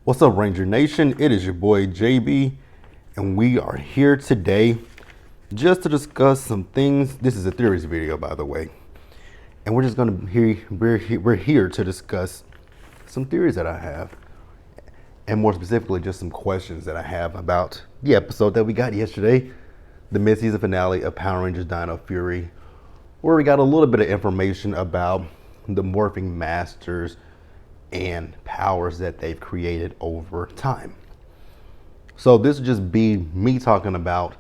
What's up, Ranger Nation? It is your boy JB, and we are here today just to discuss some things. This is a theories video, by the way, and we're just gonna we're here to discuss some theories that I have, and more specifically, just some questions that I have about the episode that we got yesterday, the mid-season finale of Power Rangers Dino Fury, where we got a little bit of information about the morphing masters and powers that they've created over time. So this would just be me talking about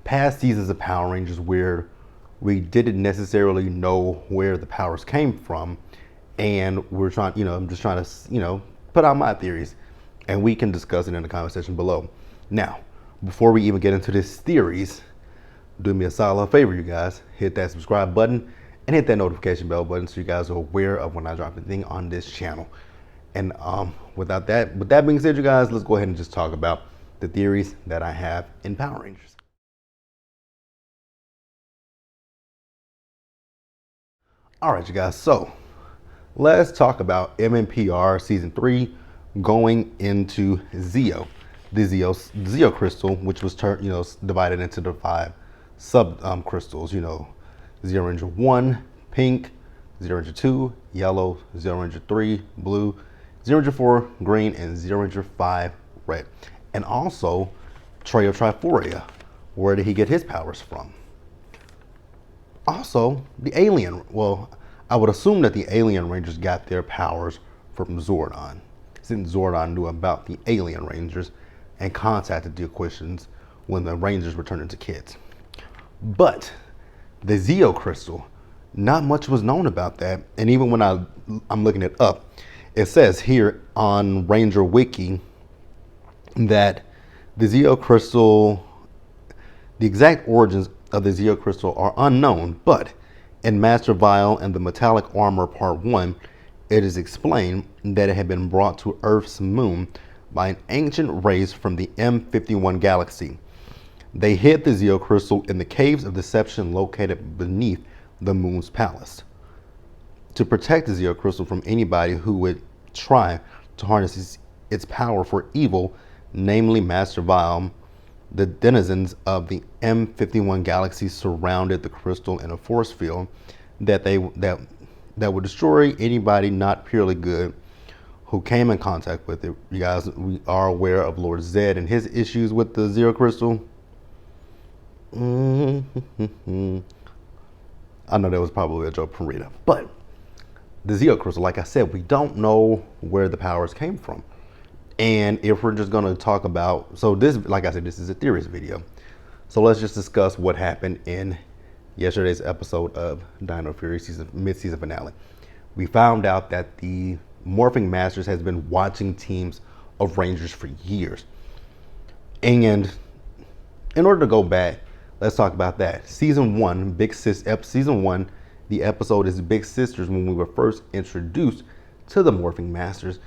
past seasons of Power Rangers where we didn't necessarily know where the powers came from, and we're trying, I'm just trying to, put out my theories, and we can discuss it in the comment section below. Now, before we even get into this theories, do me a solid favor, you guys. Hit that subscribe button and hit that notification bell button so you guys are aware of when I drop anything on this channel. And with that being said, you guys, let's go ahead and just talk about the theories that I have in Power Rangers. All right, you guys, so let's talk about MMPR Season 3 going into Zeo, the Zeo crystal, which was divided into the 5 sub crystals, Zeo Ranger 1, pink, Zeo Ranger 2, yellow, Zeo Ranger 3, blue, Zeo Ranger 4, green, and Zeo Ranger 5, red. And also, Tray of Triforia. Where did he get his powers from? Also, the alien. Well, I would assume that the alien Rangers got their powers from Zordon, since Zordon knew about the alien Rangers and contacted the Aquitians when the Rangers were turned into kids. But the Zeo crystal, not much was known about that. And even when I'm looking it up, it says here on Ranger Wiki that the Zeo crystal, the exact origins of the Zeo crystal are unknown, but in Master Vial and the Metallic Armor Part 1, it is explained that it had been brought to Earth's moon by an ancient race from the M51 galaxy. They hid the Zeo crystal in the Caves of Deception located beneath the moon's palace. To protect the Zeo crystal from anybody who would try to harness its power for evil, namely Master Vial, the denizens of the M51 galaxy surrounded the crystal in a force field that would destroy anybody not purely good who came in contact with it. You guys, we are aware of Lord Zed and his issues with the Zeo crystal. I know that was probably a joke from Rita, but the Zeo crystal, like I said, we don't know where the powers came from. And if we're just going to talk about, so this, like I said, this is a theories video. So let's just discuss what happened in yesterday's episode of Dino Fury mid-season finale. We found out that the Morphing Masters has been watching teams of Rangers for years. And in order to go back, let's talk about that. Season 1, Season 1, the episode is Big Sisters, when we were first introduced to the Morphing Masters.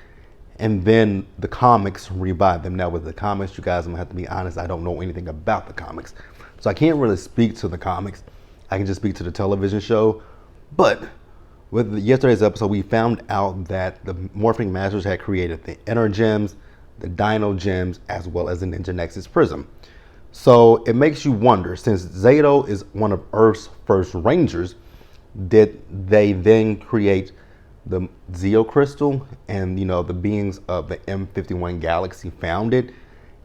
And then the comics revived them. Now with the comics, you guys, I'm gonna have to be honest, I don't know anything about the comics. So I can't really speak to the comics. I can just speak to the television show. But with yesterday's episode, we found out that the Morphing Masters had created the Inner Gems, the Dino Gems, as well as the Ninja Nexus Prism. So it makes you wonder, since Zeo is one of Earth's first Rangers, did they then create the Zeo crystal, and the beings of the M51 galaxy found it,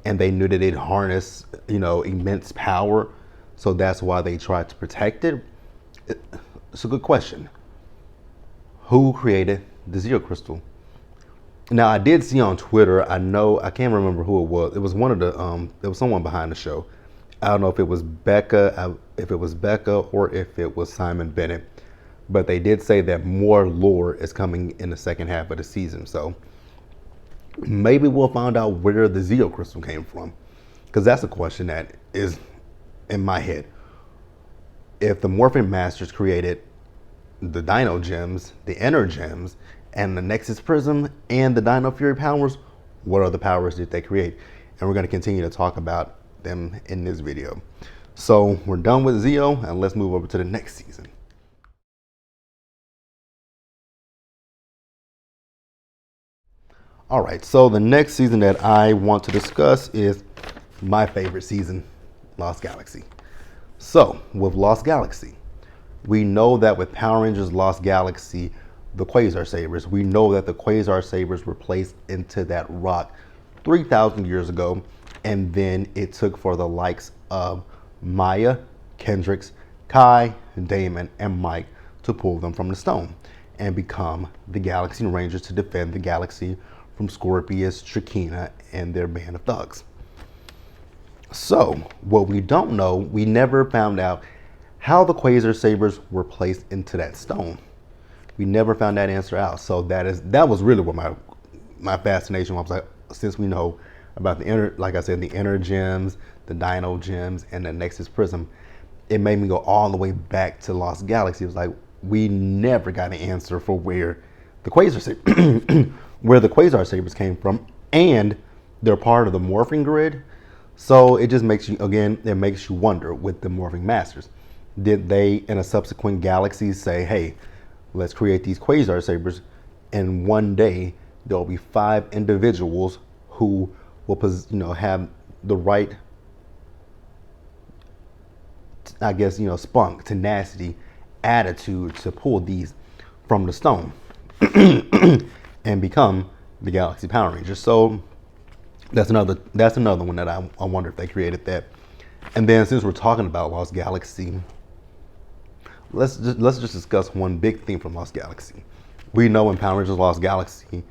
and they knew that it harnessed immense power, so that's why they tried to protect it? It's a good question. Who created the Zeo crystal? Now, I did see on Twitter, I can't remember who it was. It was one of the it was someone behind the show. I don't know if it was Becca, or if it was Simon Bennett. But they did say that more lore is coming in the second half of the season. So maybe we'll find out where the Zeo crystal came from, because that's a question that is in my head. If the Morphin Masters created the Dino Gems, the Inner Gems, and the Nexus Prism, and the Dino Fury powers, what other powers did they create? And we're going to continue to talk about them in this video. So we're done with Zeo, and let's move over to the next season. All right, so the next season that I want to discuss is my favorite season, Lost Galaxy. So, with Lost Galaxy, we know that with Power Rangers Lost Galaxy, the Quasar Sabers, we know that the Quasar Sabers were placed into that rock 3,000 years ago, and then it took for the likes of Maya, Kendrix, Kai, Damon, and Mike to pull them from the stone and become the Galaxy Rangers to defend the galaxy from Scorpius, Trakina, and their band of thugs. So, what we don't know, we never found out how the Quasar Sabers were placed into that stone. We never found that answer out. So that was really what my fascination was. Like, since we know about the inner, like I said, the inner gems, the Dino gems, and the Nexus Prism, it made me go all the way back to Lost Galaxy. It was like we never got an answer for where the Quasar Sabers came from, and they're part of the Morphin grid. So it just makes you, again, it makes you wonder with the Morphing Masters. Did they, in a subsequent galaxy, say, hey, let's create these Quasar Sabers, and one day there'll be 5 individuals who will, have the right, I guess, spunk, tenacity, attitude to pull these from the stone and become the Galaxy Power Rangers. So that's another one that I wonder if they created that. And then since we're talking about Lost Galaxy, let's just discuss one big theme from Lost Galaxy. We know in Power Rangers Lost Galaxy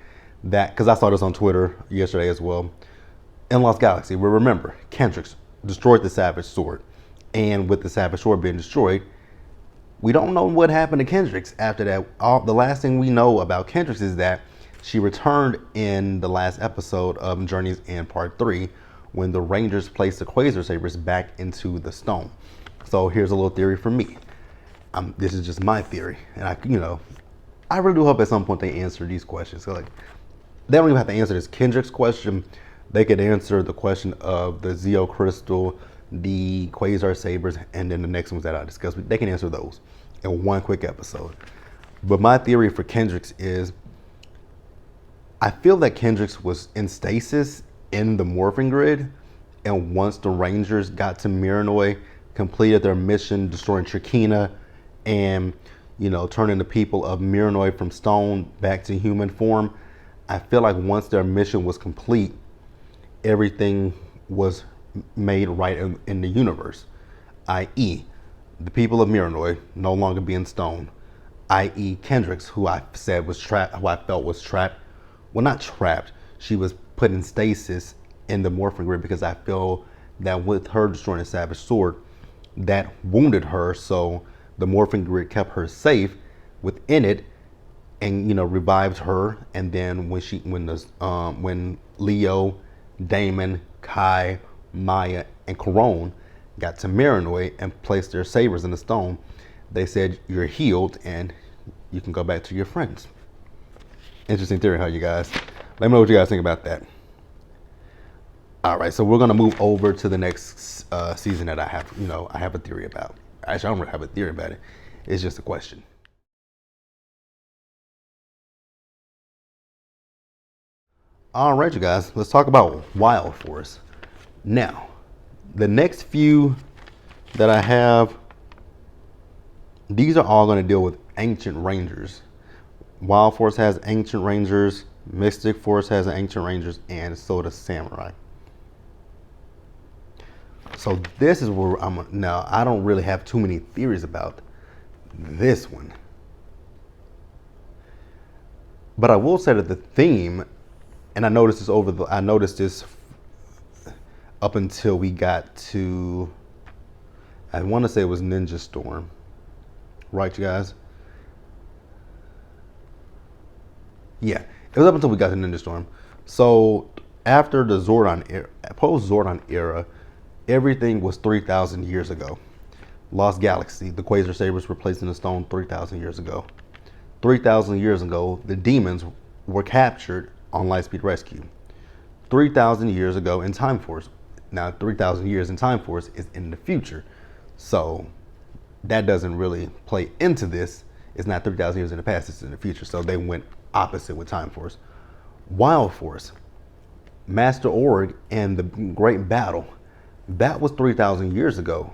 that, because I saw this on Twitter yesterday as well, in Lost Galaxy, we remember Kendrix destroyed the Savage Sword, and with the Savage Sword being destroyed, we don't know what happened to Kendrix after that. The last thing we know about Kendrix is that she returned in the last episode of Journey's End Part 3 when the Rangers placed the Quasar Sabers back into the stone. So here's a little theory from me. This is just my theory, and I really do hope at some point they answer these questions. So, like, they don't even have to answer this Kendrix question. They could answer the question of the Zeo Crystal, the Quasar Sabers, and then the next ones that I discussed. They can answer those in one quick episode. But my theory for Kendrix is, I feel that Kendrix was in stasis in the Morphin grid, and once the Rangers got to Miranoi, completed their mission, destroying Trakina, and turning the people of Miranoi from stone back to human form, I feel like once their mission was complete, everything was made right in the universe, i.e., the people of Miranoi no longer being stone, i.e., Kendrix, who I said was trapped, who I felt was trapped. Well, not trapped. She was put in stasis in the Morphin grid because I feel that with her destroying the Savage Sword, that wounded her. So the Morphin grid kept her safe within it, and revived her. And then when Leo, Damon, Kai, Maya, and Corone got to Miranoi and placed their sabers in the stone, they said, you're healed and you can go back to your friends. Interesting theory, huh, you guys? Let me know what you guys think about that. All right, so we're gonna move over to the next season that I have a theory about. Actually, I don't really have a theory about it. It's just a question. All right, you guys, let's talk about Wild Force. Now, the next few that I have, these are all going to deal with Ancient Rangers. Wild Force has Ancient Rangers, Mystic Force has Ancient Rangers, and so does Samurai. So this is where now I don't really have too many theories about this one. But I will say that the theme, and I noticed this up until we got to, I want to say it was Ninja Storm. Right, you guys? Yeah, it was up until we got to Ninja Storm. So after the post-Zordon era, everything was 3,000 years ago. Lost Galaxy, the Quasar Sabers were placed in the stone 3,000 years ago. 3,000 years ago, the demons were captured on Lightspeed Rescue. 3,000 years ago in Time Force. Now, 3,000 years in Time Force is in the future. So that doesn't really play into this. It's not 3,000 years in the past, it's in the future. So they went opposite with Time Force. Wild Force, Master Org, and the Great Battle. That was 3,000 years ago.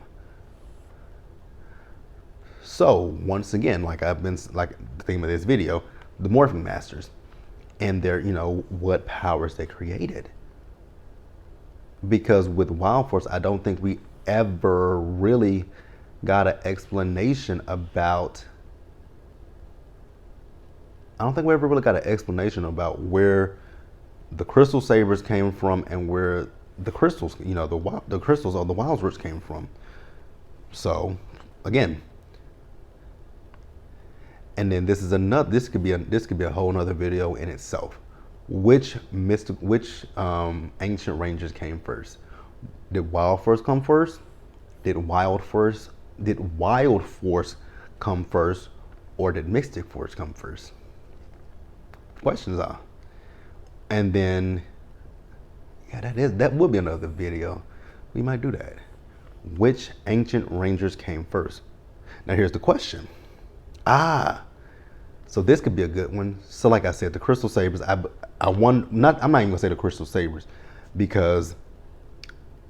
So once again, like the theme of this video, the Morphin Masters and their, what powers they created. Because with Wild Force, I don't think we ever really got an explanation about. I don't think we ever really got an explanation about where the Crystal Sabers came from and where the crystals, the crystals of the Wild Roots came from. So, again, and then this is another. This could be a whole nother video in itself. Which ancient rangers came first? Did Wild Force come first? Did Wild Force come first, or did Mystic Force come first? Questions are. And then, that would be another video. We might do that. Which ancient rangers came first? Now here's the question. So this could be a good one. So like I said, the Crystal Sabers. I'm not even gonna say the Crystal Sabers, because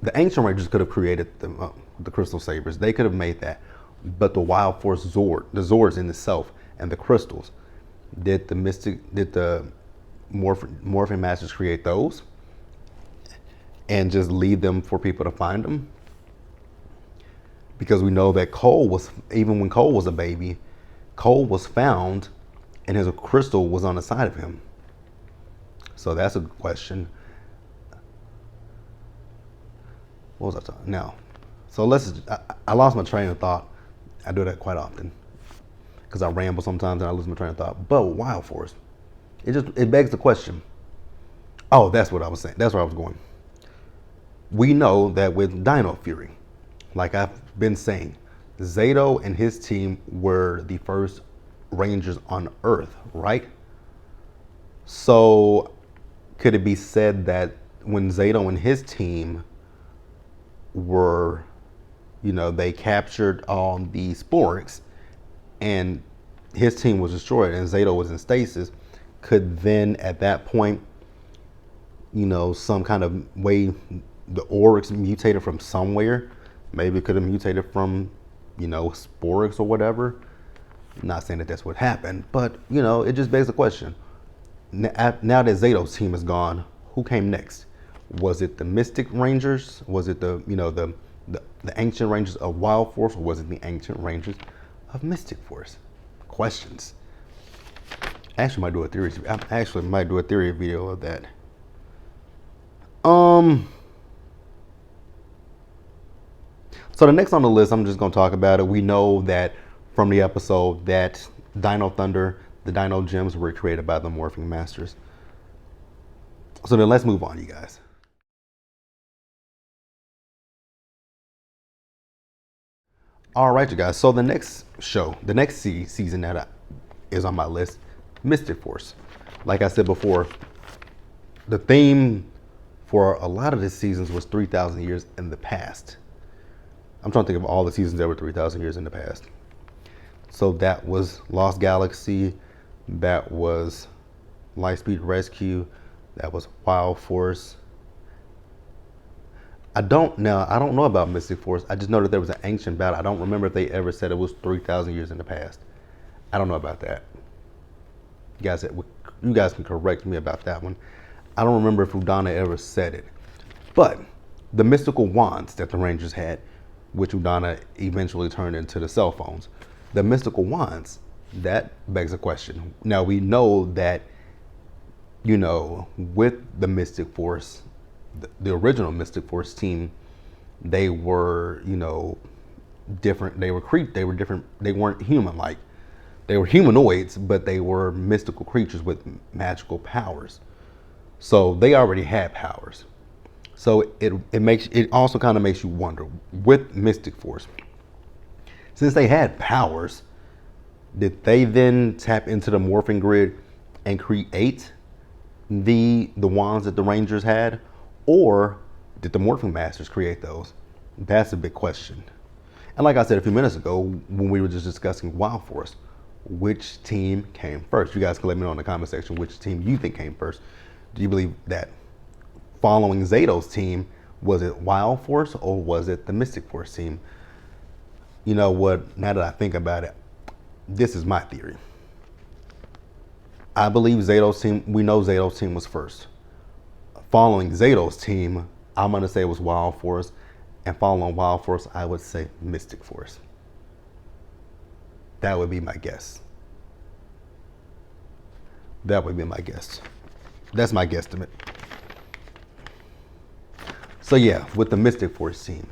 the ancient rangers could have created the Crystal Sabers. They could have made that, but the Wild Force the Zords in itself, and the crystals. Did the Morphin Masters create those and just leave them for people to find them? Because we know that even when Cole was a baby, Cole was found and his crystal was on the side of him. So that's a good question. What was I talking now? So I lost my train of thought. I do that quite often because I ramble sometimes and I lose my train of thought. But Wild Force, it begs the question. Oh, that's what I was saying. That's where I was going. We know that with Dino Fury, like I've been saying, Zeo and his team were the first Rangers on Earth, right? So could it be said that when Zeo and his team were, they captured all the Sporks and his team was destroyed and Zeo was in stasis, could then at that point, some kind of way the Oryx mutated from somewhere? Maybe it could have mutated from, Sporix or whatever. I'm not saying that that's what happened, but it just begs the question. Now that Zeo's team is gone, who came next? Was it the Mystic Rangers? Was it the Ancient Rangers of Wild Force, or was it the Ancient Rangers of Mystic Force? Questions. I actually might do a theory video of that. So the next on the list, I'm just going to talk about it. We know that from the episode that Dino Thunder, the Dino Gems were created by the Morphing Masters. So then let's move on, you guys. All right, you guys. So the next season that is on my list, Mystic Force. Like I said before, the theme for a lot of the seasons was 3,000 years in the past. I'm trying to think of all the seasons that were 3,000 years in the past. So that was Lost Galaxy, that was Lightspeed Rescue, that was Wild Force. I don't know about Mystic Force. I just know that there was an ancient battle. I don't remember if they ever said it was 3,000 years in the past. I don't know about that. You guys can correct me about that one. I don't remember if Udana ever said it. But the mystical wands that the Rangers had, which Udana eventually turned into the cell phones, the mystical wands, that begs a question. Now we know that, with the Mystic Force, the original Mystic Force team, they were, different. They were different. They weren't human-like. They were humanoids, but they were mystical creatures with magical powers. So they already had powers. So it also kind of makes you wonder, with Mystic Force, since they had powers, did they then tap into the morphing grid and create the wands that the Rangers had? Or did the Morphin Masters create those? That's a big question. And like I said a few minutes ago, when we were just discussing Wild Force, which team came first? You guys can let me know in the comment section which team you think came first. Do you believe that following Zeto's team, was it Wild Force or was it the Mystic Force team? You know what? Now that I think about it, this is my theory. I believe Zeto's team, we know Zeto's team was first. Following Zeto's team, I'm going to say it was Wild Force. And following Wild Force, I would say Mystic Force. That would be my guess. That would be my guess. That's my guesstimate. So yeah, with the Mystic Force team,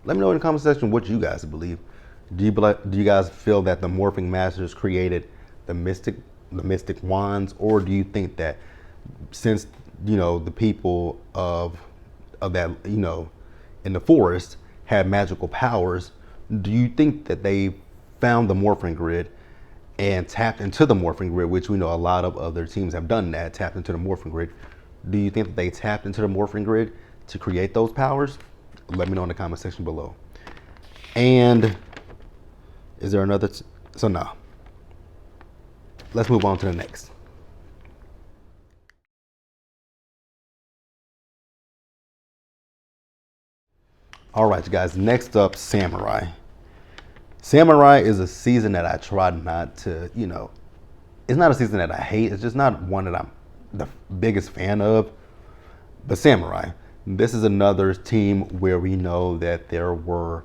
let me know in the comment section what you guys believe. Do you guys feel that the Morphing Masters created the mystic wands, or do you think that since the people of that in the forest had magical powers, do you think that they found the Morphin grid and tapped into the Morphin grid, which we know a lot of other teams have done that, tapped into the Morphin grid? Do you think that they tapped into the Morphin grid to create those powers? Let me know in the comment section below. And is there another? So no. Let's move on to the next. All right, you guys. Next up, Samurai. Samurai is a season that I try not to, it's not a season that I hate. It's just not one that I'm the biggest fan of. But Samurai, this is another team where we know that there were.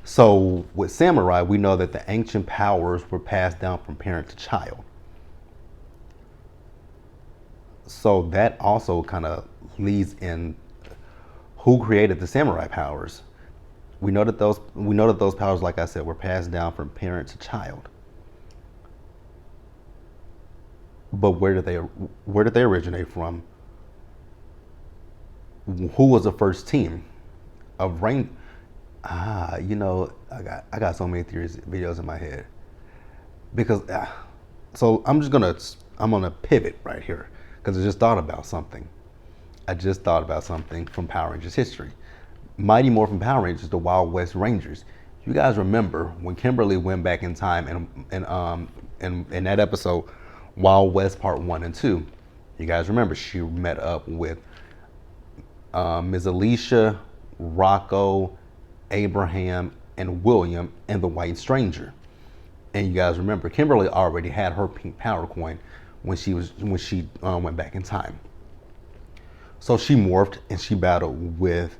So with Samurai, we know that the ancient powers were passed down from parent to child. So that also kind of leads in who created the Samurai powers. We know that those powers, like I said, were passed down from parent to child. But where did they originate from? Who was the first team of Rain? I got so many theories, videos in my head. Because so I'm gonna pivot right here because I just thought about something. From Power Rangers history. Mighty Morphin Power Rangers, the Wild West Rangers. You guys remember when Kimberly went back in time and in that episode, Wild West Part 1 and 2. You guys remember she met up with Ms. Alicia, Rocco, Abraham, and William, and the White Stranger. And you guys remember Kimberly already had her pink power coin when she went back in time. So she morphed and she battled with,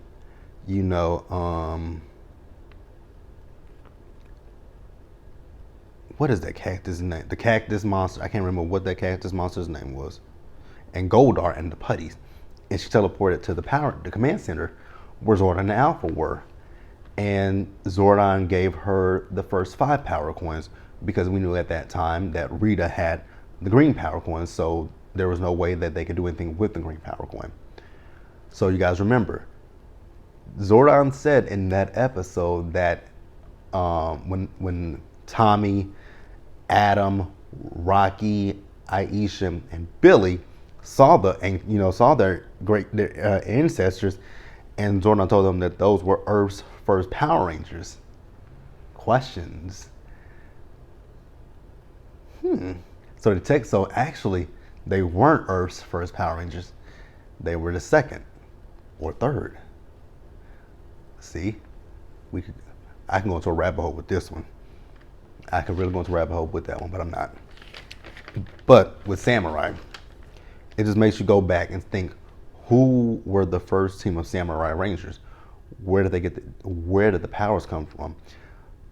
what is that cactus name? The cactus monster. I can't remember what that cactus monster's name was. And Goldar and the Putties. And she teleported to the command center where Zordon and Alpha were. And Zordon gave her the first 5 power coins because we knew at that time that Rita had the green power coins, so there was no way that they could do anything with the green power coin. So you guys remember, Zordon said in that episode that when Tommy, Adam, Rocky, Aisha, and Billy saw their great ancestors, and Zordon told them that those were Earth's first Power Rangers. Questions. So actually, they weren't Earth's first Power Rangers. They were the second or third. See, I can go into a rabbit hole with this one. I could really go into a rabbit hole with that one, but I'm not. But with Samurai, it just makes you go back and think, who were the first team of Samurai Rangers? Where did the powers come from?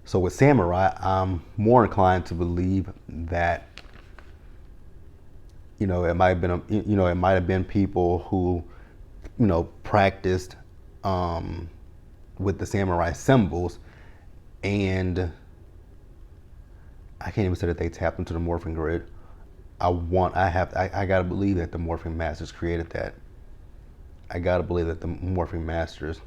So with Samurai, I'm more inclined to believe that it might have been people who practiced with the Samurai symbols, and I can't even say that they tapped into the Morphin grid. I gotta believe that the Morphing Masters created that. I gotta believe that the Morphing Masters.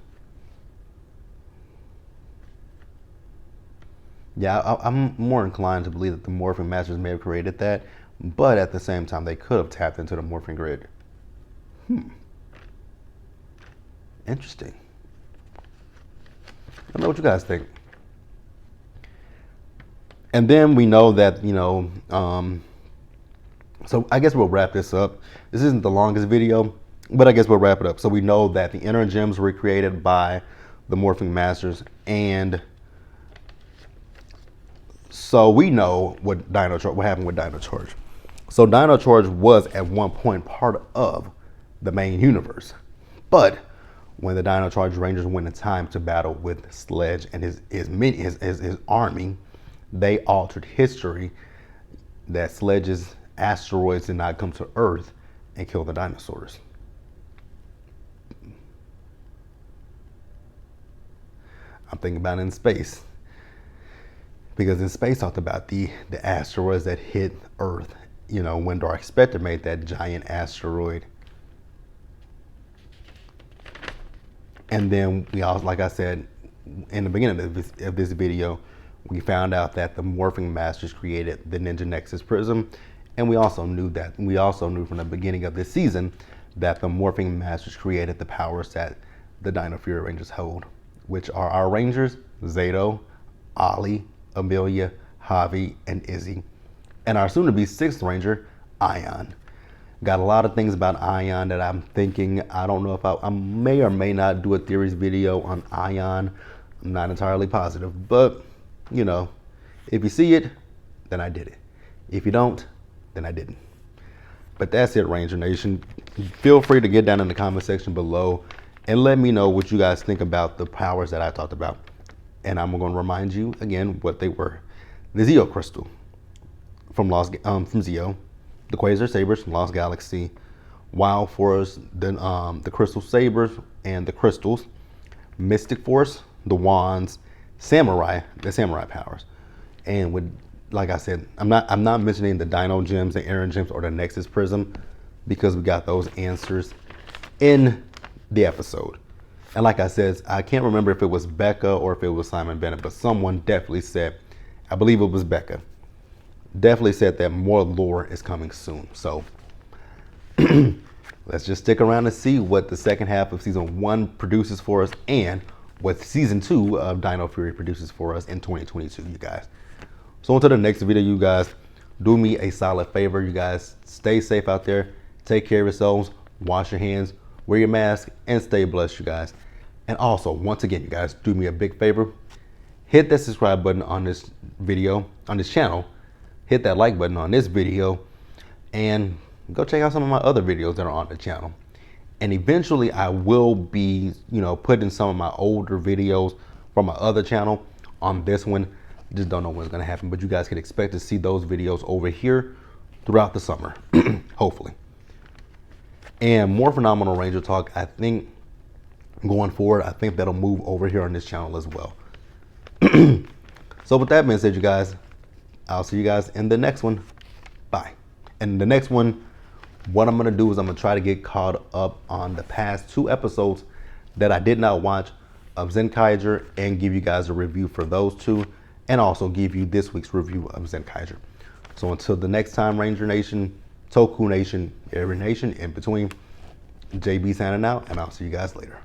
Yeah, I'm more inclined to believe that the Morphing Masters may have created that, but at the same time, they could have tapped into the Morphing grid. Interesting. I don't know what you guys think. And then we know that So I guess we'll wrap this up. This isn't the longest video, but I guess we'll wrap it up. So we know that the inner gems were created by the Morphing Masters, and so we know what happened with Dino Charge. So Dino Charge was at one point part of the main universe, but when the Dino Charge Rangers went in time to battle with Sledge and his army, they altered history. That Sledge's asteroids did not come to Earth and kill the dinosaurs. I'm thinking about it in space, because in space talked about the asteroids that hit Earth. You know, when Dark Spectre made that giant asteroid. And then we also, like I said in the beginning of this video, we found out that the Morphing Masters created the Ninja Nexus Prism. And we also knew from the beginning of this season that the Morphing Masters created the powers that the Dino Fury Rangers hold, which are our Rangers, Zeo, Ollie, Amelia, Javi, and Izzy. And our soon-to-be 6th Ranger, Ion. Got a lot of things about Ion that I'm thinking. I don't know if I may or may not do a theories video on Ion. I'm not entirely positive, but you know, if you see it, then I did it. If you don't, then I didn't. But that's it, Ranger Nation. Feel free to get down in the comment section below and let me know what you guys think about the powers that I talked about. And I'm going to remind you again what they were. The Zeo Crystal from Zeo, the Quasar Sabers from Lost Galaxy, Wild Force, the Crystal Sabers and the Crystals, Mystic Force, the Wands, Samurai, the Samurai powers. And with, like I said, I'm not mentioning the Dino Gems, the Aaron Gems, or the Nexus Prism, because we got those answers in the episode. And like I said, I can't remember if it was Becca or if it was Simon Bennett, but someone definitely said, I believe it was Becca, definitely said that more lore is coming soon. So let's just stick around and see what the second half of season 1 produces for us and what season 2 of Dino Fury produces for us in 2022, you guys. So until the next video, you guys, do me a solid favor. You guys stay safe out there. Take care of yourselves. Wash your hands. Wear your mask and stay blessed, you guys. And also, once again, you guys, do me a big favor. Hit that subscribe button on this video, on this channel. Hit that like button on this video. And go check out some of my other videos that are on the channel. And eventually, I will be, putting some of my older videos from my other channel on this one. Just don't know when it's going to happen. But you guys can expect to see those videos over here throughout the summer, hopefully. And more phenomenal Ranger talk, I think, going forward, I think that'll move over here on this channel as well. So with that being said, you guys, I'll see you guys in the next one. Bye. And the next one, what I'm going to do is I'm going to try to get caught up on the past 2 episodes that I did not watch of Zenkaiger and give you guys a review for those 2, and also give you this week's review of Zenkaiger. So until the next time, Ranger Nation, Toku Nation, every nation in between, JB signing out, and I'll see you guys later.